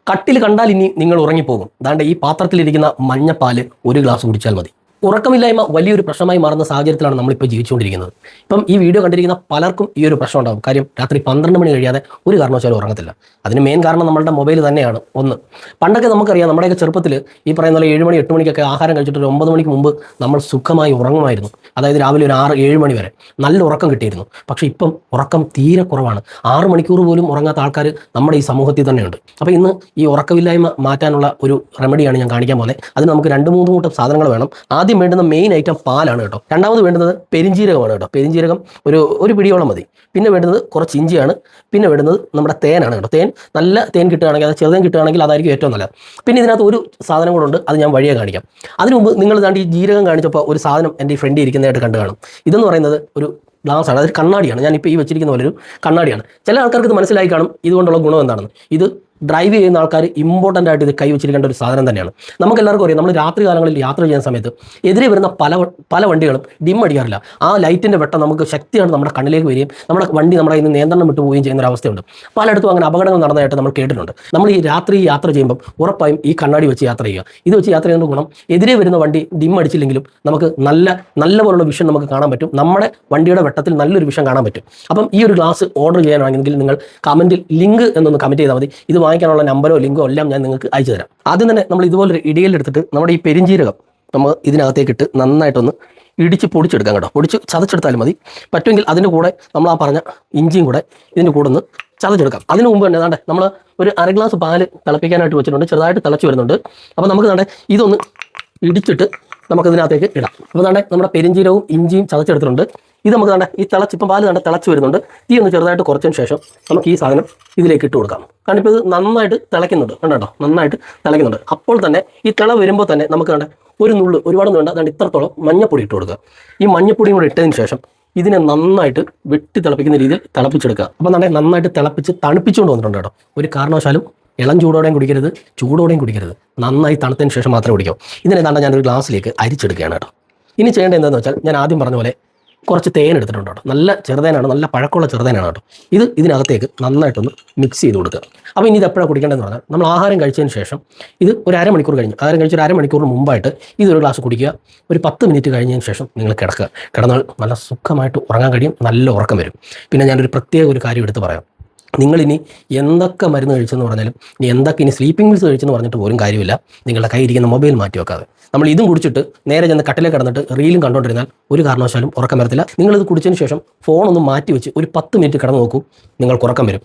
കട്ടിൽ കണ്ടാൽ ഇനി നിങ്ങൾ ഉറങ്ങിപ്പോകും. അതാണ്ട് ഈ പാത്രത്തിലിരിക്കുന്ന മഞ്ഞപ്പാല് ഒരു ഗ്ലാസ് കുടിച്ചാൽ മതി. ഉറക്കമില്ലായ്മ വലിയൊരു പ്രശ്നമായി മാറുന്ന സാഹചര്യത്തിലാണ് നമ്മളിപ്പോൾ ജീവിച്ചുകൊണ്ടിരിക്കുന്നത്. ഇപ്പം ഈ വീഡിയോ കണ്ടിരിക്കുന്ന പലർക്കും ഈ ഒരു പ്രശ്നം ഉണ്ടാകും. കാര്യം രാത്രി 12 മണി കഴിയാതെ ഒരു കാരണവശാലും ഉറങ്ങത്തില്ല. അതിന് മെയിൻ കാരണം നമ്മളുടെ മൊബൈൽ തന്നെയാണ്. ഒന്ന്, പണ്ടൊക്കെ നമുക്കറിയാം, നമ്മുടെയൊക്കെ ചെറുപ്പത്തിൽ ഈ പറയുന്ന പോലെ 7 മണി 8 മണിക്കൊക്കെ ആഹാരം കഴിച്ചിട്ട് ഒരു 9 മണിക്ക് മുമ്പ് നമ്മൾ സുഖമായി ഉറങ്ങുമായിരുന്നു. അതായത് രാവിലെ ഒരു 6 7 മണി വരെ നല്ല ഉറക്കം കിട്ടിയിരുന്നു. പക്ഷേ ഇപ്പം ഉറക്കം തീരെ കുറവാണ്. 6 മണിക്കൂർ പോലും ഉറങ്ങാത്ത ആൾക്കാർ നമ്മുടെ ഈ സമൂഹത്തിൽ തന്നെയുണ്ട്. അപ്പോൾ ഇന്ന് ഈ ഉറക്കമില്ലായ്മ മാറ്റാനുള്ള ഒരു റെമഡിയാണ് ഞാൻ കാണിക്കാൻ പോകുന്നത്. അതിന് നമുക്ക് 2-3 കൂട്ടം സാധനങ്ങൾ വേണം. ആദ്യം വേണ്ടുന്ന മെയിൻ ഐറ്റം പാലാണ് കേട്ടോ. രണ്ടാമത് വേണ്ടുന്നത് പെരിഞ്ജീരകമാണ് കേട്ടോ. പെരിഞ്ജീരകം ഒരു പിടിയോളം മതി. പിന്നെ വേണ്ടുന്നത് കുറച്ച് ഇഞ്ചിയാണ്. പിന്നെ വേണ്ടുന്നത് നമ്മുടെ തേനാണ് കേട്ടോ. നല്ല തേൻ കിട്ടുകയാണെങ്കിൽ, അത് ചെറുതേൻ കിട്ടുകയാണെങ്കിൽ അതായിരിക്കും ഏറ്റവും നല്ലത്. പിന്നെ ഇതിനകത്ത് ഒരു സാധനം കൂടെ ഉണ്ട്, അത് ഞാൻ വഴിയെ കാണിക്കാം. അതിനു മുമ്പ് നിങ്ങൾ ഈ ജീരകം കാണിച്ചപ്പോൾ ഒരു സാധനം എൻ്റെ ഈ ഫ്രണ്ട് ഇരിക്കുന്നതായിട്ട് കണ്ടു കാണും. ഇതെന്ന് പറയുന്നത് ഒരു ഗ്ലാസ്സാണ്, അതൊരു കണ്ണാടിയാണ്. ഞാനിപ്പോൾ ഈ വെച്ചിരിക്കുന്ന പോലെ ഒരു കണ്ണാടിയാണ്. ചില ആൾക്കാർക്ക് ഇത് മനസ്സിലായി കാണും ഇതുകൊണ്ടുള്ള ഗുണം എന്താണെന്ന്. ഇത് ഡ്രൈവ് ചെയ്യുന്ന ആൾക്കാർ ഇമ്പോർട്ടൻ്റ് ആയിട്ട് ഇത് കൈ വെച്ചിരിക്കേണ്ട ഒരു സാധനം തന്നെയാണ്. നമുക്കെല്ലാവർക്കും അറിയാം, നമ്മൾ രാത്രി കാലങ്ങളിൽ യാത്ര ചെയ്യുന്ന സമയത്ത് എതിരെ വരുന്ന പല വണ്ടികളും ഡിം അടിക്കാറില്ല. ആ ലൈറ്റിൻ്റെ വെട്ടം നമുക്ക് ശക്തിയാണ് നമ്മുടെ കണ്ണിലേക്ക് വരികയും നമ്മുടെ വണ്ടി നമ്മുടെ ഇന്ന് നിയന്ത്രണം വിട്ടു പോവുകയും ചെയ്യുന്ന ഒരു അവസ്ഥയുണ്ട്. പലയിടത്തും അങ്ങനെ അപകടങ്ങൾ നടന്നതായിട്ട് നമ്മൾ കേട്ടിട്ടുണ്ട്. നമ്മൾ ഈ രാത്രി യാത്ര ചെയ്യുമ്പോൾ ഉറപ്പായും ഈ കണ്ണാടി വെച്ച് യാത്ര ചെയ്യുക. ഇത് വെച്ച് യാത്ര ചെയ്യുന്ന ഗുണം, എതിരെ വരുന്ന വണ്ടി ഡിം അടിച്ചില്ലെങ്കിലും നമുക്ക് നല്ല പോലുള്ള വിഷൻ നമുക്ക് കാണാൻ പറ്റും. നമ്മുടെ വണ്ടിയുടെ വെട്ടത്തിൽ നല്ലൊരു വിഷൻ കാണാൻ പറ്റും. അപ്പം ഈ ഒരു ഗ്ലാസ് ഓർഡർ ചെയ്യാനാണെങ്കിൽ നിങ്ങൾ കമൻറ്റിൽ ലിങ്ക് എന്നൊന്ന് കമൻറ്റ് ചെയ്താൽ മതി. ഇത് വാങ്ങിക്കാനുള്ള നമ്പറോ ലിങ്കോ എല്ലാം ഞാൻ നിങ്ങൾക്ക് അയച്ചു തരാം. ആദ്യം തന്നെ നമ്മൾ ഇതുപോലൊരു ഇടിയിലെടുത്തിട്ട് നമ്മുടെ ഈ പെരിഞ്ജീരകം നമ്മൾ ഇതിനകത്തേക്ക് ഇട്ട് നന്നായിട്ടൊന്ന് ഇടിച്ച് പൊടിച്ചെടുക്കാം കേട്ടോ. പൊടിച്ച് ചതച്ചെടുത്താലും മതി. പറ്റുമെങ്കിൽ അതിൻ്റെ കൂടെ നമ്മൾ ആ പറഞ്ഞ ഇഞ്ചിയും കൂടെ ഇതിൻ്റെ കൂടെ ഒന്ന് ചതച്ചെടുക്കാം. അതിന് മുമ്പ് തന്നെ ഏതാണ്ട് നമ്മൾ ഒരു 1/2 ഗ്ലാസ് പാല് തിളപ്പിക്കാനായിട്ട് വെച്ചിട്ടുണ്ട്. ചെറുതായിട്ട് തിളച്ച് വരുന്നുണ്ട്. അപ്പോൾ നമുക്ക് ഏതാണ്ട് ഇതൊന്ന് ഇടിച്ചിട്ട് നമുക്കിതിനകത്തേക്ക് ഇടാം. അപ്പോൾ ഏതാണ്ട് നമ്മുടെ പെരിഞ്ജീരകവും ഇഞ്ചിയും ചതച്ചെടുത്തിട്ടുണ്ട്. ഇത് നമുക്ക് ഈ ഇപ്പം പാല് തിളച്ച് വരുന്നുണ്ട്. തീ ഒന്ന് ചെറുതായിട്ട് കുറച്ചതിന് ശേഷം നമുക്ക് ഈ സാധനം ഇതിലേക്ക് ഇട്ട് കൊടുക്കാം. കാരണം ഇപ്പോൾ ഇത് നന്നായിട്ട് തിളയ്ക്കുന്നുണ്ട്. കണ്ടോ, നന്നായിട്ട് തിളയ്ക്കുന്നുണ്ട്. അപ്പോൾ തന്നെ ഈ തിള വരുമ്പോൾ തന്നെ നമുക്ക് ഒരു നുള്ളു, ഒരുപാടൊന്നും വേണ്ട, അതുകൊണ്ട് ഇത്രത്തോളം മഞ്ഞപ്പൊടി ഇട്ട് കൊടുക്കുക. ഈ മഞ്ഞപ്പൊടിയും കൂടെ ഇട്ടതിന് ശേഷം ഇതിനെ നന്നായിട്ട് വെട്ടി തിളപ്പിക്കുന്ന രീതിയിൽ തിളപ്പിച്ചെടുക്കുക. അപ്പോൾ നന്നായിട്ട് തിളപ്പിച്ച് തണുപ്പിച്ചുകൊണ്ട് വന്നിട്ടുണ്ട് കേട്ടോ. ഒരു കാരണവശാലും ഇളം ചൂടോടെയും കുടിക്കരുത്, ചൂടോടെയും കുടിക്കരുത്. നന്നായി തണുത്തതിന് ശേഷം മാത്രമേ കുടിക്കാവൂ. ഇതിനെ ഞാനൊരു ഗ്ലാസ്സിലേക്ക് അരിച്ചെടുക്കുകയാണ് കേട്ടോ. ഇനി ചെയ്യേണ്ടത് എന്താണെന്ന് വെച്ചാൽ, ഞാൻ ആദ്യം പറഞ്ഞ പോലെ കുറച്ച് തേൻ എടുത്തിട്ടുണ്ട് കേട്ടോ. നല്ല ചെറുതേനാണ്, നല്ല പഴക്കമുള്ള ചെറുതേനാണ് കേട്ടോ. ഇതിനകത്തേക്ക് നന്നായിട്ടൊന്ന് മിക്സ് ചെയ്ത് കൊടുക്കുക. അപ്പോൾ ഇനി ഇത് എപ്പോഴാണ് കുടിക്കേണ്ടതെന്ന് പറഞ്ഞാൽ, നമ്മൾ ആഹാരം കഴിച്ചതിന് ശേഷം ഇത് ഒരു അരമണിക്കൂർ കഴിഞ്ഞ്, ആഹാരം കഴിച്ച് ഒരു അരമണിക്കൂറിന് മുമ്പായിട്ട് ഇതൊരു ഗ്ലാസ് കുടിക്കുക. ഒരു 10 മിനിറ്റ് കഴിഞ്ഞതിന് ശേഷം നിങ്ങൾ കിടക്കുക. കിടന്നാൽ നല്ല സുഖമായിട്ട് ഉറങ്ങാൻ കഴിയും, നല്ല ഉറക്കം വരും. പിന്നെ ഞാനൊരു പ്രത്യേക ഒരു കാര്യം എടുത്ത് പറയാം. നിങ്ങളിനി എന്തൊക്കെ മരുന്ന് കഴിച്ചെന്ന് പറഞ്ഞാലും, ഇനി സ്ലീപ്പിംഗ് പിൽസ് കഴിച്ചെന്ന് പറഞ്ഞിട്ട് പോലും കാര്യമില്ല. നിങ്ങളുടെ കയ്യിരിക്കുന്ന മൊബൈൽ മാറ്റി വെക്കാതെ നമ്മൾ ഇതും കുടിച്ചിട്ട് നേരെ ചെന്ന് കട്ടിലേക്ക് കിടന്നിട്ട് റീലും കണ്ടുകൊണ്ടിരുന്നാൽ ഒരു കാരണവശാലും ഉറക്കം വരത്തില്ല. നിങ്ങളിത് കുടിച്ചതിന് ശേഷം ഫോണൊന്ന് മാറ്റി വെച്ച് ഒരു 10 മിനിറ്റ് കിടന്ന് നോക്കൂ, നിങ്ങൾക്ക് ഉറക്കം വരും.